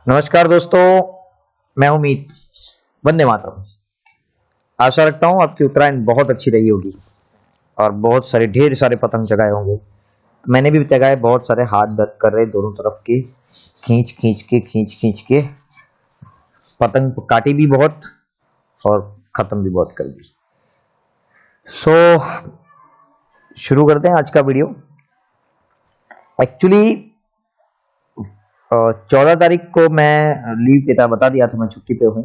नमस्कार दोस्तों, मैं हूं मीत। वंदे मातरम। आशा रखता हूं आपकी उत्तरायण बहुत अच्छी रही होगी और बहुत सारे ढेर सारे पतंग जगाए होंगे। मैंने भी जगाए बहुत सारे, हाथ दर्द कर रहे दोनों तरफ के। खींच खींच के पतंग काटी भी बहुत और खत्म भी बहुत कर दी। सो शुरू करते हैं आज का वीडियो। एक्चुअली 14 तारीख को मैं लीव पे था, बता दिया था मैं छुट्टी पे हूँ,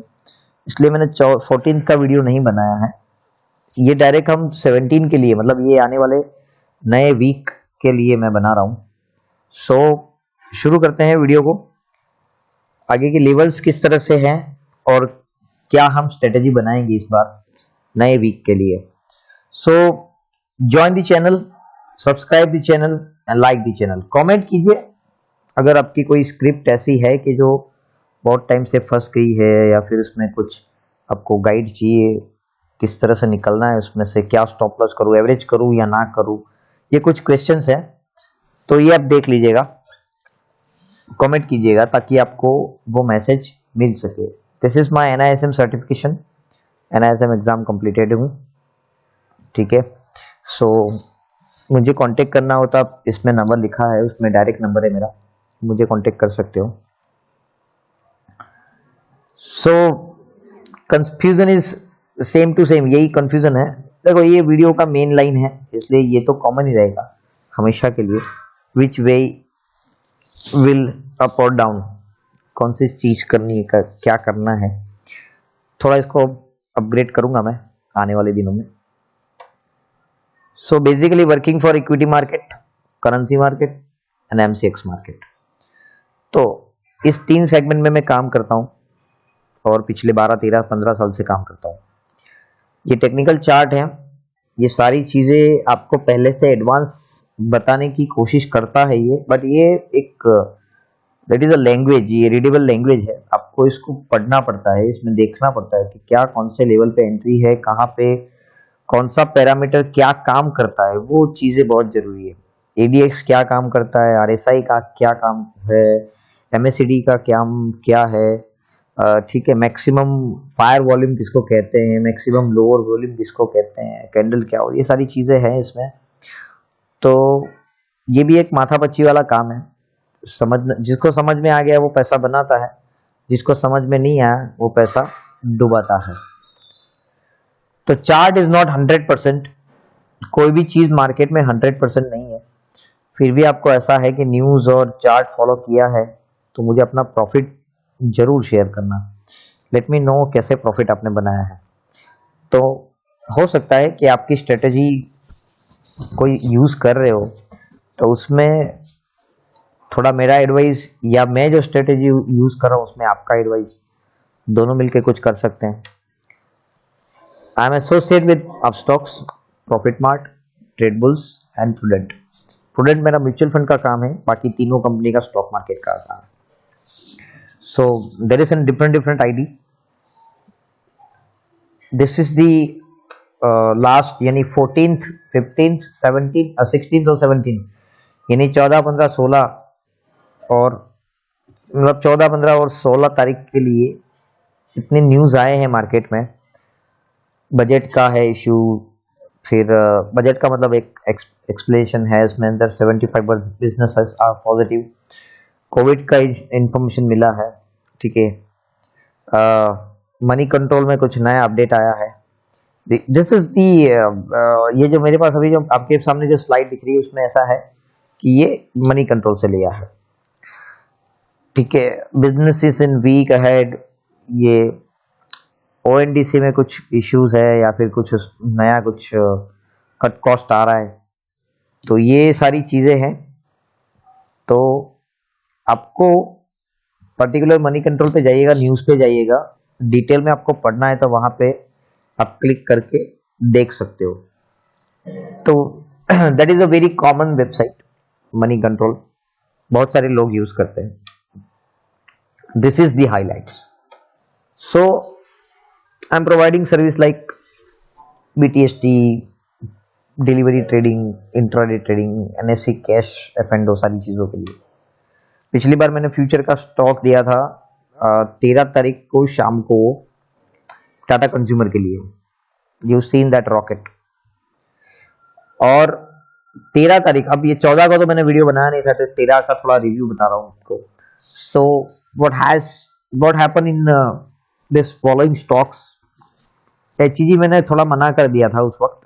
इसलिए मैंने 14 का वीडियो नहीं बनाया है। ये डायरेक्ट हम 17 के लिए, मतलब ये आने वाले नए वीक के लिए मैं बना रहा हूँ। सो शुरू करते हैं वीडियो को। आगे के लेवल्स किस तरह से हैं और क्या हम स्ट्रेटेजी बनाएंगे इस बार नए वीक के लिए। सो join the channel, subscribe the channel and like the channel. Comment कीजिए अगर आपकी कोई स्क्रिप्ट ऐसी है कि जो बहुत टाइम से फंस गई है, या फिर उसमें कुछ आपको गाइड चाहिए किस तरह से निकलना है उसमें से, क्या स्टॉप लॉस करूँ, एवरेज करूँ या ना करूँ, ये कुछ क्वेश्चंस हैं। तो ये आप देख लीजिएगा, कमेंट कीजिएगा ताकि आपको वो मैसेज मिल सके। This is my NISM certification, NISM exam completed हूँ, ठीक है। सो मुझे कांटेक्ट करना हो तो आप इसमें नंबर लिखा है, उसमें डायरेक्ट नंबर है मेरा, मुझे कांटेक्ट कर सकते हो। So confusion is same to same, यही कंफ्यूजन है। देखो ये वीडियो का मेन लाइन है, इसलिए ये तो कॉमन ही रहेगा हमेशा के लिए। विच वे विल अप और डाउन, कौन सी चीज करनी है, क्या करना है, थोड़ा इसको अपग्रेड करूंगा मैं आने वाले दिनों में। So basically working for equity market, currency market and MCX market. तो इस 3 सेगमेंट में मैं काम करता हूँ और पिछले 12, 13, 15 साल से काम करता हूँ। ये टेक्निकल चार्ट है, ये सारी चीजें आपको पहले से एडवांस बताने की कोशिश करता है ये, बट ये एक दैट इज अ लैंग्वेज, ये रीडेबल लैंग्वेज है। आपको इसको पढ़ना पड़ता है, इसमें देखना पड़ता है कि क्या कौन से लेवल पे एंट्री है, कहाँ पे कौन सा पैरामीटर क्या काम करता है, वो चीजें बहुत जरूरी है। ADX क्या काम करता है, RSI का क्या काम है, MACD का क्या है, ठीक है। मैक्सिमम फायर वॉल्यूम किसको कहते हैं, मैक्सिमम लोअर वॉल्यूम किसको कहते हैं, कैंडल क्या हो, ये सारी चीजें हैं इसमें। तो ये भी एक माथापच्ची वाला काम है। जिसको समझ में आ गया वो पैसा बनाता है, जिसको समझ में नहीं आया वो पैसा डुबाता है। तो चार्ट इज नॉट 100%, कोई भी चीज मार्केट में 100% नहीं है। फिर भी आपको ऐसा है कि न्यूज और चार्ट फॉलो किया है तो मुझे अपना प्रॉफिट जरूर शेयर करना। लेट मी नो कैसे प्रॉफिट आपने बनाया है। तो हो सकता है कि आपकी स्ट्रेटेजी कोई यूज कर रहे हो तो उसमें थोड़ा मेरा एडवाइस, या मैं जो स्ट्रेटेजी यूज कर रहा हूँ उसमें आपका एडवाइस, दोनों मिलके कुछ कर सकते हैं। I am associate with Upstox, profit mart, trade bulls and prudent. Prudent मेरा म्यूचुअल फंड का काम है, बाकी तीनों कंपनी का स्टॉक मार्केट का काम है। So there is an different ID। This is the last, यानी 14th, 15th, 17th, 16th और 17th, यानी 14, 15, 16 और मतलब 14, 15 और 16 तारीख के लिए इतने न्यूज आए हैं मार्केट में। बजट का है इशू, फिर बजट का मतलब एक एक्सप्लेनेशन है इसमें अंदर। 75% बिजनेस आर पॉजिटिव। कोविड का इंफॉर्मेशन मिला है, ठीक है। मनी कंट्रोल में कुछ नया अपडेट आया है। दिस इज दी, ये जो मेरे पास अभी जो आपके सामने जो स्लाइड दिख रही है उसमें ऐसा है कि ये मनी कंट्रोल से लिया है, ठीक है। Business is in week ahead, ये ONDC में कुछ इश्यूज है या फिर कुछ नया कुछ कट कॉस्ट आ रहा है, तो ये सारी चीजें हैं। तो आपको पर्टिकुलर मनी कंट्रोल पे जाइएगा, न्यूज पे जाइएगा, डिटेल में आपको पढ़ना है तो वहां पे आप क्लिक करके देख सकते हो। तो that is a very common website, money control, बहुत सारे लोग यूज करते हैं। This is the highlights. So I am providing service like BTST, delivery trading, intraday trading, NSE cash, F&O, सारी चीजों के लिए। पिछली बार मैंने फ्यूचर का स्टॉक दिया था 13 तारीख को शाम को टाटा कंज्यूमर के लिए, यू सीन दैट रॉकेट। और 13 तारीख, अब ये 14 को तो मैंने वीडियो बनाया नहीं था, तो 13 का थोड़ा रिव्यू बता रहा हूँ आपको। So what happen in this following stocks. HEG मैंने थोड़ा मना कर दिया था उस वक्त,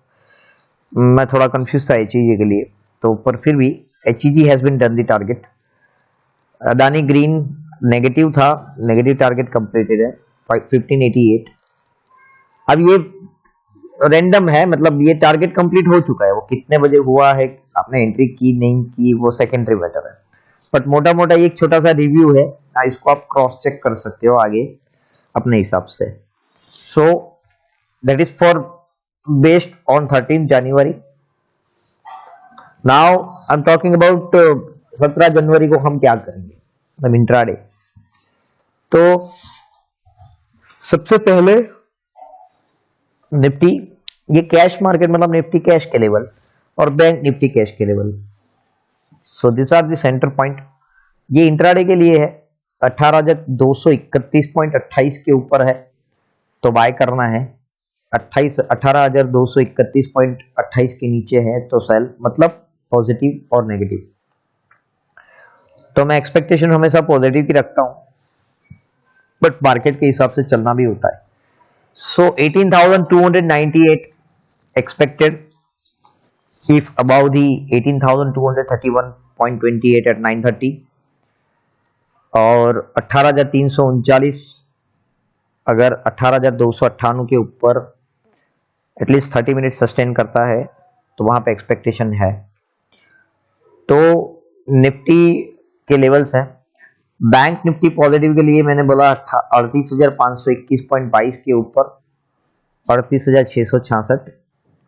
मैं थोड़ा कंफ्यूज था एचईजी के लिए, तो पर फिर भी HEG has been done the target. Adani green negative था, नेगेटिव टारगेट कंप्लीटेड है 1588। अब ये रैंडम है, मतलब ये टारगेट कंप्लीट हो चुका है, वो कितने बजे हुआ है, आपने एंट्री की नहीं की वो सेकेंडरी मैटर है, बट मोटा मोटा ये एक छोटा सा रिव्यू है, इसको आप क्रॉस चेक कर सकते हो आगे अपने हिसाब से। So that is for based on 13 January. Now I am talking about 17 जनवरी को हम क्या करेंगे, मतलब इंट्राडे। तो सबसे पहले निफ्टी, ये कैश मार्केट, मतलब निफ्टी कैश के लेवल और बैंक निफ्टी कैश के level, so this are the centre point. ये इंट्राडे के लिए है, 18,231.28 के ऊपर है तो बाय करना है, 18,231.28 के नीचे है तो सेल, मतलब पॉजिटिव और नेगेटिव। तो मैं एक्सपेक्टेशन हमेशा पॉजिटिव की रखता हूं, बट मार्केट के हिसाब से चलना भी होता है। सो 18,298 expected if above the 18,231.28 at 9:30, और 18,339 अगर 18,298 के ऊपर एटलीस्ट 30 मिनट सस्टेन करता है तो वहां पे एक्सपेक्टेशन है। तो निफ्टी के लेवल्स हैं। बैंक निफ्टी पॉजिटिव के लिए मैंने बोला 38,521.22 के ऊपर 38,666,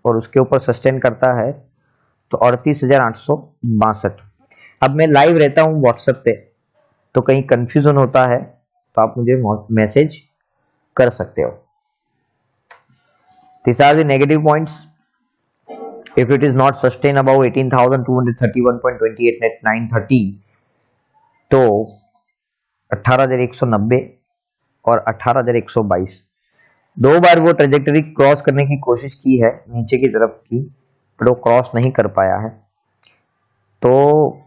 और उसके ऊपर सस्टेन करता है तो 38,862। अब मैं लाइव रहता हूं व्हाट्सएप पे, तो कहीं कंफ्यूजन होता है तो आप मुझे मैसेज कर सकते हो। These are the negative points. If it is not sustained above 18,231.28 at 9:30, तो 18,190 और 18,122 दो बार वो ट्रेजेक्टरी क्रॉस करने की कोशिश की है नीचे की तरफ की, पर वो क्रॉस नहीं कर पाया है। तो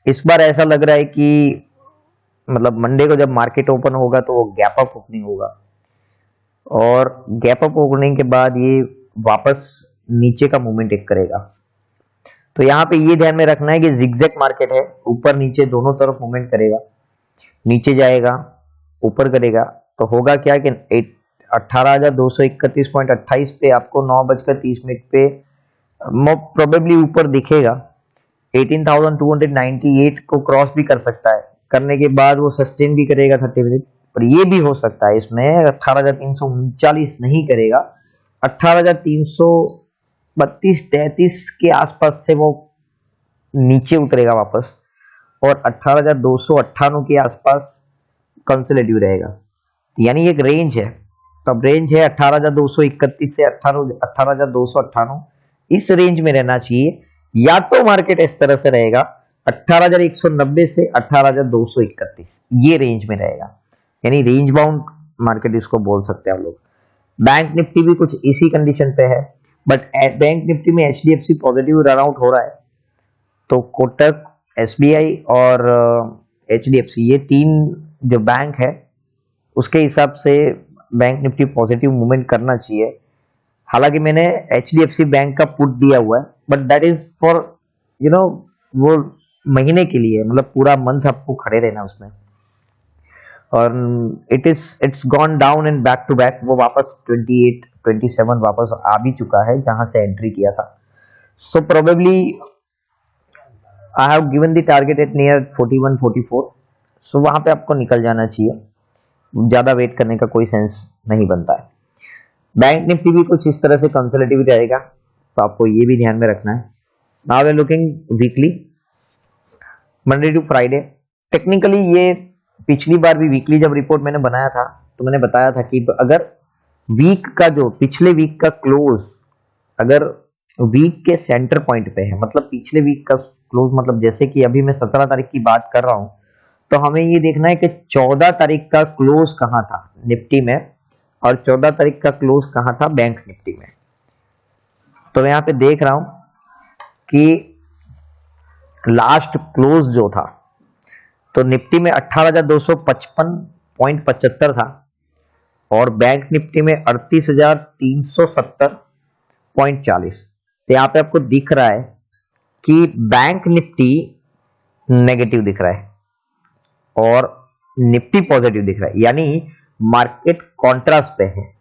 इस बार ऐसा लग रहा है कि मतलब मंडे को जब मार्केट ओपन होगा तो वो गैप अप ओपनिंग होगा, और गैप अप ओपनिंग के बाद ये वापस नीचे का मूवमेंट एक करेगा। तो यहाँ पे ये ध्यान में रखना है कि जिगजैग मार्केट है, ऊपर नीचे दोनों तरफ मूवमेंट करेगा, नीचे जाएगा ऊपर करेगा, तो होगा क्या कि 18,231.28 पे आपको 9:30 पे प्रोबेबली ऊपर दिखेगा। 18,298 को क्रॉस भी कर सकता है, करने के बाद वो सस्टेन भी करेगा 30 मिनट, पर ये भी हो सकता है इसमें 18,339 नहीं करेगा, 18,332-33 के आसपास से वो नीचे उतरेगा वापस, और 18,298 के आसपास कंसोलिडेटिव रहेगा। यानी एक रेंज है, तो अब रेंज है 18,231 से 18,298, इस रेंज में रहना चाहिए। या तो मार्केट इस तरह से रहेगा 18,190 से 18,231, ये रेंज में रहेगा, यानी रेंज बाउंड मार्केट इसको बोल सकते हैं आप लोग। बैंक निफ्टी भी कुछ इसी कंडीशन पे है, बट बैंक निफ्टी में एचडीएफसी पॉजिटिव रन आउट हो रहा है, तो कोटक, एसबीआई और एचडीएफसी, ये तीन जो बैंक है उसके हिसाब से बैंक निफ्टी पॉजिटिव मूवमेंट करना चाहिए। हालांकि मैंने एचडीएफसी बैंक का पुट दिया हुआ है, बट दैट इज फॉर वो महीने के लिए, मतलब पूरा मंथ आपको खड़े रहना उसमें, और it's gone down and back to back, वो वापस 28, 27 वापस आ भी चुका है जहां से एंट्री किया था। So probably I have given the target at near 41, 44, so वहां पे आपको निकल जाना चाहिए, ज्यादा वेट करने का कोई सेंस नहीं बनता है। बैंक निफ्टी भी कुछ इस तरह से कंसोलिडेटिव रहेगा, तो आपको ये भी ध्यान में रखना है। Now we are looking weekly, Monday to Friday. Technically ये पिछली बार भी वीकली जब रिपोर्ट मैंने बनाया था तो मैंने बताया था कि अगर वीक का जो पिछले वीक का क्लोज अगर वीक के सेंटर पॉइंट पे है, मतलब पिछले वीक का क्लोज, मतलब जैसे कि अभी मैं 17 तारीख की बात कर रहा हूं, तो हमें ये देखना है कि 14 तारीख का क्लोज कहाँ था निफ्टी में और 14 तारीख का क्लोज कहाँ था बैंक निफ्टी में। तो मैं यहाँ पे देख रहा हूं कि लास्ट क्लोज जो था तो निफ्टी में 18,255.75 था और बैंक निफ्टी में 38,370.40। तो यहाँ पे आपको दिख रहा है कि बैंक निफ्टी नेगेटिव दिख रहा है और निफ्टी पॉजिटिव दिख रहा है, यानी मार्केट कॉन्ट्रास्ट पे है।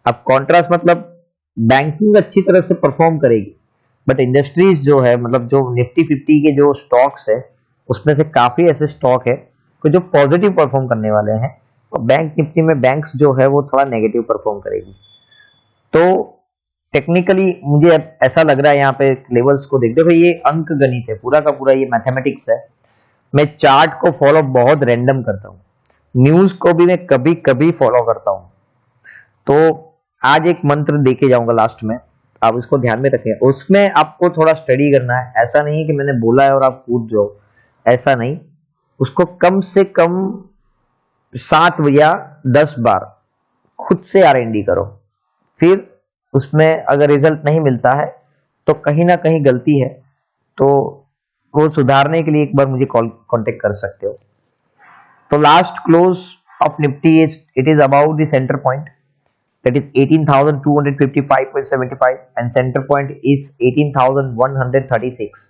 अब कॉन्ट्रास्ट मतलब बैंकिंग अच्छी तरह से परफॉर्म करेगी बट इंडस्ट्रीज जो है मतलब जो निफ्टी 50 के जो स्टॉक्स है उसमें से काफी ऐसे स्टॉक है कि जो पॉजिटिव परफॉर्म करने वाले हैं और बैंक निफ्टी में बैंक्स जो है वो थोड़ा नेगेटिव परफॉर्म करेगी। तो टेक्निकली मुझे ऐसा लग रहा है यहाँ पे लेवल्स को देख देखो, ये अंक गणित है, पूरा का पूरा ये मैथमेटिक्स है। मैं चार्ट को फॉलो बहुत रैंडम करता हूँ, न्यूज को भी मैं कभी कभी फॉलो करता हूँ। तो आज एक मंत्र देके जाऊंगा लास्ट में, आप इसको ध्यान में रखें। उसमें आपको थोड़ा स्टडी करना है, ऐसा नहीं है कि मैंने बोला है और आप कूद जाओ, ऐसा नहीं। उसको कम से कम 7 या 10 बार खुद से R&D करो, फिर उसमें अगर रिजल्ट नहीं मिलता है तो कहीं ना कहीं गलती है, तो वो सुधारने के लिए एक बार मुझे कांटेक्ट कर सकते हो। तो last close of Nifty it is about the centre point, that is 18,255.75 and center point is 18,136।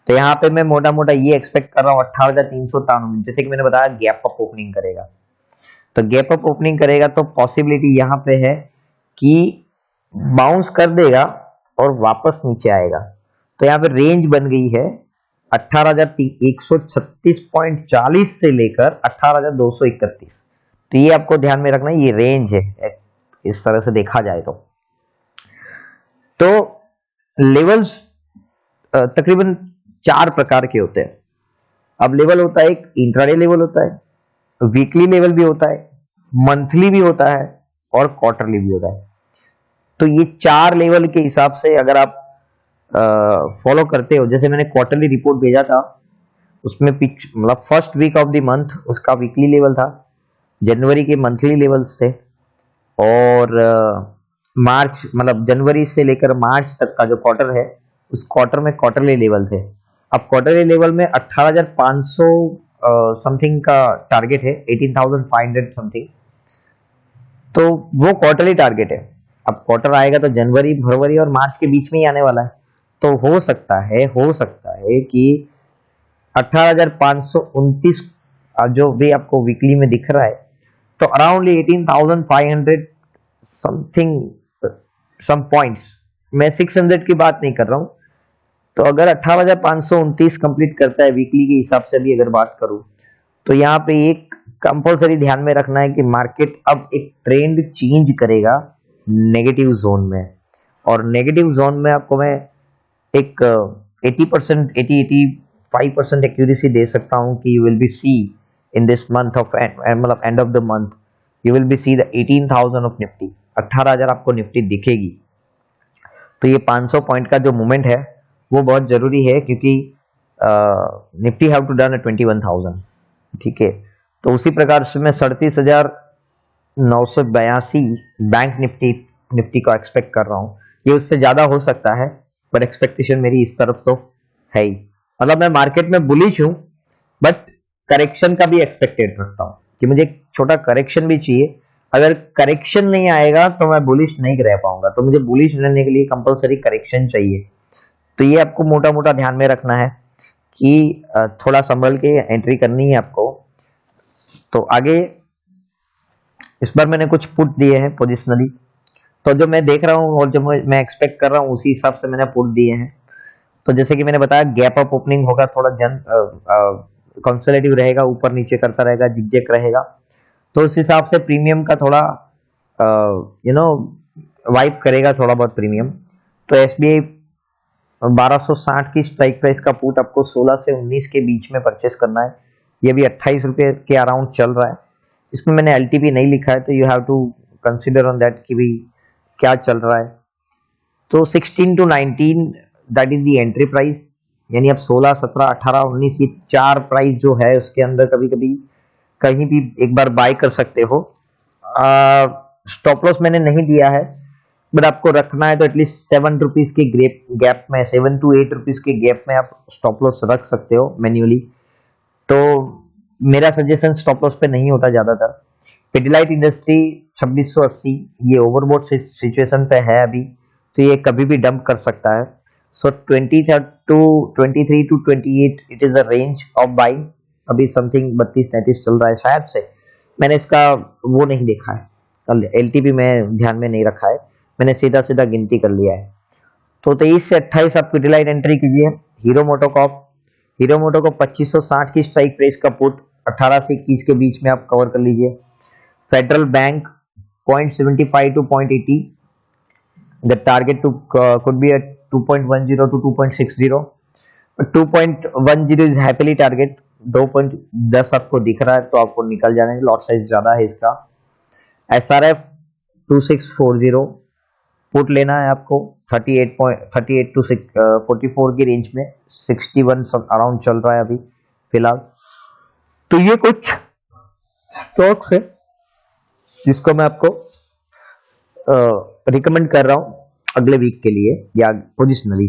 तो यहाँ पे मैं मोटा मोटा ये एक्सपेक्ट कर रहा हूँ 18,393, जैसे कि मैंने बताया गैप अप ओपनिंग करेगा। तो गैप अप ओपनिंग करेगा तो पॉसिबिलिटी यहाँ पे है कि बाउंस कर देगा और वापस नीचे आएगा। तो यहाँ पे रेंज बन गई है 18,136.40 से लेकर 18,231। तो ये आपको ध्यान में रखना, ये रेंज है इस तरह से देखा जाए तो लेवल्स तकरीबन 4 प्रकार के होते हैं। अब लेवल होता है, एक इंट्राडे लेवल होता है, वीकली लेवल भी होता है, मंथली भी होता है और क्वार्टरली भी होता है। तो ये 4 लेवल के हिसाब से अगर आप फॉलो करते हो, जैसे मैंने क्वार्टरली रिपोर्ट भेजा था उसमें मतलब first week of the month उसका वीकली लेवल था, जनवरी के मंथली लेवल्स थे और मार्च मतलब जनवरी से लेकर मार्च तक का जो क्वार्टर है उस क्वार्टर में क्वार्टरली लेवल थे। अब क्वार्टरली लेवल में 18,500 समथिंग का टारगेट है, 18,500 समथिंग, तो वो क्वार्टरली टारगेट है। अब क्वार्टर आएगा तो जनवरी फरवरी और मार्च के बीच में ही आने वाला है, तो हो सकता है कि 18,529 जो भी आपको वीकली में दिख रहा है तो अराउंड 18,500 समथिंग सम पॉइंट्स, मैं 600 की बात नहीं कर रहा हूं। तो अगर 18,529 कंप्लीट करता है वीकली के हिसाब से भी अगर बात करूं तो यहाँ पे एक कंपलसरी ध्यान में रखना है कि मार्केट अब एक ट्रेंड चेंज करेगा नेगेटिव जोन में, और नेगेटिव जोन में आपको मैं एक 80% 80-85% एक्यूरेसी दे सकता हूं कि you will be see in this month of मतलब end of the month you will be see the 18,000 of Nifty, 18,000 आपको निफ्टी दिखेगी। तो ये 500 पॉइंट का जो मूवमेंट है वो बहुत जरूरी है क्योंकि निफ्टी हैव टू डन 21,000, ठीक है। तो उसी प्रकार से मैं 37,982 बैंक निफ्टी को एक्सपेक्ट कर रहा हूँ। ये उससे ज्यादा हो सकता है पर एक्सपेक्टेशन मेरी इस तरफ तो है ही, मतलब मैं मार्केट में बुलिश हूँ बट करेक्शन का भी एक्सपेक्टेड रखता हूं कि मुझे एक छोटा करेक्शन भी चाहिए। अगर करेक्शन नहीं आएगा तो मैं बुलिश नहीं रह पाऊंगा, तो मुझे बुलिश रहने के लिए कंपलसरी करेक्शन चाहिए। तो ये आपको मोटा मोटा ध्यान में रखना है कि थोड़ा संभल के एंट्री करनी है आपको। तो आगे इस बार मैंने कुछ पुट दिए हैं पोजिशनली, तो जो मैं देख रहा हूँ और जो मैं एक्सपेक्ट कर रहा हूँ उसी हिसाब से मैंने पुट दिए हैं। तो जैसे कि मैंने बताया गैप अप ओपनिंग होगा, थोड़ा कंसोलिडेटिव रहेगा, ऊपर नीचे करता रहेगा, जिगजैग रहेगा, तो उस हिसाब से प्रीमियम का थोड़ा वाइप करेगा थोड़ा बहुत प्रीमियम। तो एसबीआई 1260 की स्ट्राइक प्राइस का पुट आपको 16 से 19 के बीच में परचेस करना है। ये भी 28 रुपए के अराउंड चल रहा है। इसमें मैंने एलटीपी नहीं लिखा है तो you have to consider on that कि भी क्या चल रहा है। तो 16 to 19 that is the entry price यानी अब 16, 17, 18, 19 ये 4 प्राइस जो है उसके अंदर कभी कभी कहीं भी एक बार बाय कर सकते हो। स्टॉप लॉस मैंने नहीं दिया है, बट आपको रखना है तो एटलीस्ट 7 रुपीज के गैप में, 7 to 8 रुपीज के गैप में आप स्टॉप लॉस रख सकते हो मैन्युअली। तो मेरा सजेशन स्टॉप लॉस पे नहीं होता ज्यादातर। पिडिलाइट इंडस्ट्री 2680 ये ओवरबोट सिचुएशन पे है अभी, तो ये कभी भी डंप कर सकता है। सो 23 to 28 it is a range of buying. अभी समथिंग 32-33 चल रहा है शायद से, मैंने इसका वो नहीं देखा है, एलटीपी में ध्यान में नहीं रखा है, मैंने सीधा सीधा गिनती कर लिया है। तो 23 से 28 आप पिडिलाइट एंट्री कीजिए। हीरो मोटोकॉर्प 2560 की स्ट्राइक प्राइस का पुट 18 से 21 के बीच में आप कवर कर लीजिए। Federal bank 0.75 to 0.80, the target two could be at 2.10 to 2.60, but 2.10 is happily target. 2.10 आपको दिख रहा है तो आपको निकल जाना है, लॉट साइज ज्यादा है इसका। SRF 2640 पुट लेना है आपको 38 to 44 की रेंज में, 61 अराउंड चल रहा है अभी फिलहाल। तो ये कुछ स्टॉक्स है जिसको मैं आपको रिकमेंड कर रहा हूं अगले वीक के लिए या positionally.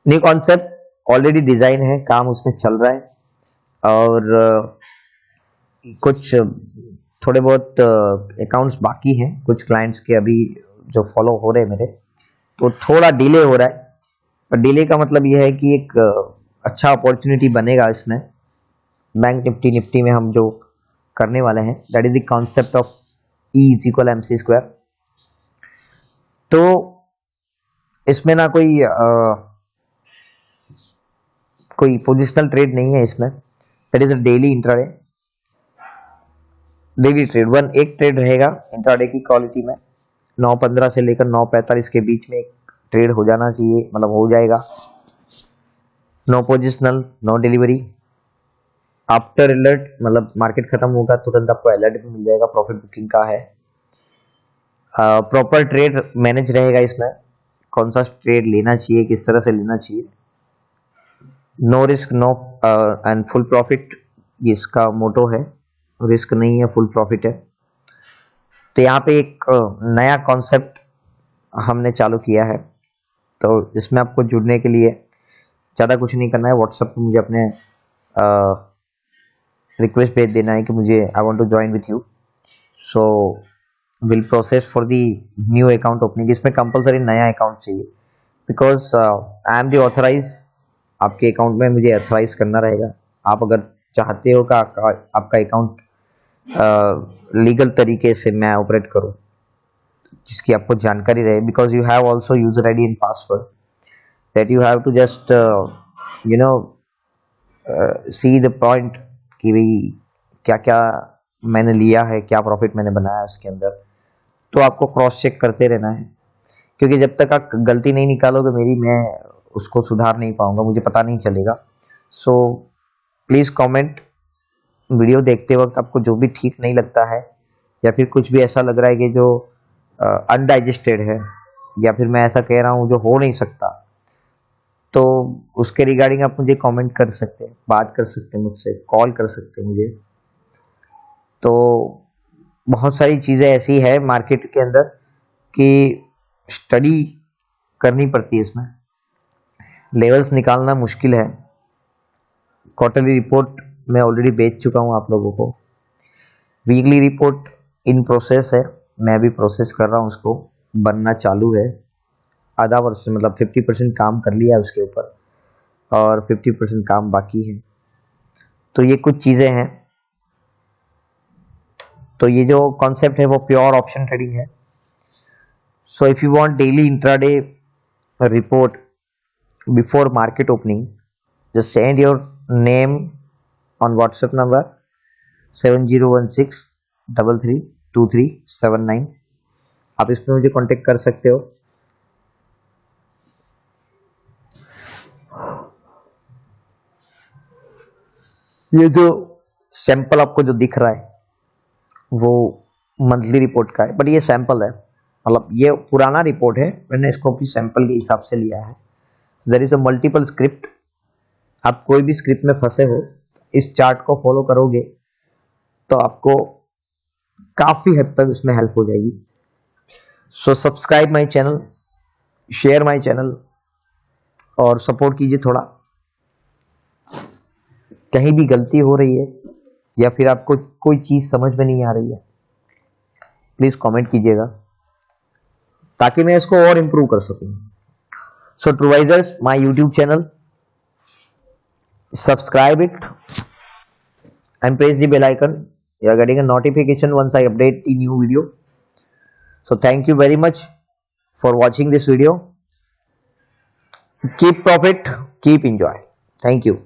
New concept already design है, काम उसमें चल रहा है, और कुछ थोड़े बहुत अकाउंट्स बाकी हैं कुछ क्लाइंट्स के अभी जो फॉलो हो रहे हैं मेरे, तो थोड़ा डिले हो रहा है। पर डिले का मतलब यह है कि एक अच्छा अपॉर्चुनिटी बनेगा इसमें। बैंक निफ्टी में हम जो करने वाले हैं, that is the concept of E is equal MC square. तो इसमें ना कोई पोजिशनल ट्रेड नहीं है इसमें, that is a daily intraday, daily trade एक ट्रेड रहेगा इंट्राडे की क्वालिटी में। 9:15 से लेकर 9:45 के बीच में एक ट्रेड हो जाना चाहिए, मतलब हो जाएगा। No positional, no delivery. After alert मतलब मार्केट खत्म होगा तुरंत आपको अलर्ट भी मिल जाएगा, प्रॉफिट बुकिंग का है। प्रॉपर ट्रेड मैनेज रहेगा इसमें, कौन सा ट्रेड लेना चाहिए, किस तरह से लेना चाहिए। No risk no and full profit, इसका मोटो है, रिस्क नहीं है फुल प्रॉफिट है। तो यहाँ पे एक नया कॉन्सेप्ट हमने चालू किया है, तो इसमें आपको जुड़ने के लिए ज़्यादा कुछ नहीं करना है, व्हाट्सएप पे मुझे अपने रिक्वेस्ट भेज देना है कि मुझे I want to join with you. So will process for the new account opening. इसमें कंपलसरी नया अकाउंट चाहिए, because I am the authorize. आपके अकाउंट में मुझे ऑथराइज करना रहेगा। आप अगर चाहते हो कि आपका अकाउंट लीगल तरीके से मैं ऑपरेट करूं, जिसकी आपको जानकारी रहे, because you have also user ID and password, that you have to just you know see the point कि भाई क्या क्या मैंने लिया है, क्या प्रॉफिट मैंने बनाया उसके अंदर। तो आपको क्रॉस चेक करते रहना है, क्योंकि जब तक आप गलती नहीं निकालोगे मेरी, मैं उसको सुधार नहीं पाऊंगा, मुझे पता नहीं चलेगा। सो प्लीज़ कमेंट वीडियो देखते वक्त आपको जो भी ठीक नहीं लगता है, या फिर कुछ भी ऐसा लग रहा है कि जो अनडाइजेस्टेड है, या फिर मैं ऐसा कह रहा हूँ जो हो नहीं सकता, तो उसके रिगार्डिंग आप मुझे कमेंट कर सकते हैं, बात कर सकते हैं मुझसे, कॉल कर सकते हैं मुझे। तो बहुत सारी चीज़ें ऐसी है मार्केट के अंदर कि स्टडी करनी पड़ती है, इसमें लेवल्स निकालना मुश्किल है। क्वार्टरली रिपोर्ट मैं ऑलरेडी बेच चुका हूँ आप लोगों को। वीकली रिपोर्ट इन प्रोसेस है, मैं भी प्रोसेस कर रहा हूँ, उसको बनना चालू है। आधा वर्ष मतलब 50% काम कर लिया है उसके ऊपर, और 50% काम बाकी है। तो ये कुछ चीज़ें हैं। तो ये जो कॉन्सेप्ट है वो प्योर ऑप्शन ट्रेडिंग है। So if you want daily intraday report before market opening, just send your name on WhatsApp number 7016332379। आप इसमें मुझे कांटेक्ट कर सकते हो। ये जो सैंपल आपको जो दिख रहा है वो मंथली रिपोर्ट का है, बट ये सैंपल है, मतलब ये पुराना रिपोर्ट है, मैंने इसको भी सैंपल के हिसाब से लिया है। There is a multiple script आप कोई भी स्क्रिप्ट में फंसे हो, इस चार्ट को फॉलो करोगे तो आपको काफी हद तक इसमें हेल्प हो जाएगी। So subscribe my channel, share my channel और सपोर्ट कीजिए थोड़ा। कहीं भी गलती हो रही है या फिर आपको कोई चीज समझ में नहीं आ रही है, प्लीज कमेंट कीजिएगा ताकि मैं इसको और इंप्रूव कर सकूं। सो ट्रूवाइजर्स, my YouTube channel, subscribe it and press the bell icon. You are getting a notification once I update the new video. So thank you very much for watching this video. Keep profit, keep enjoy. Thank you.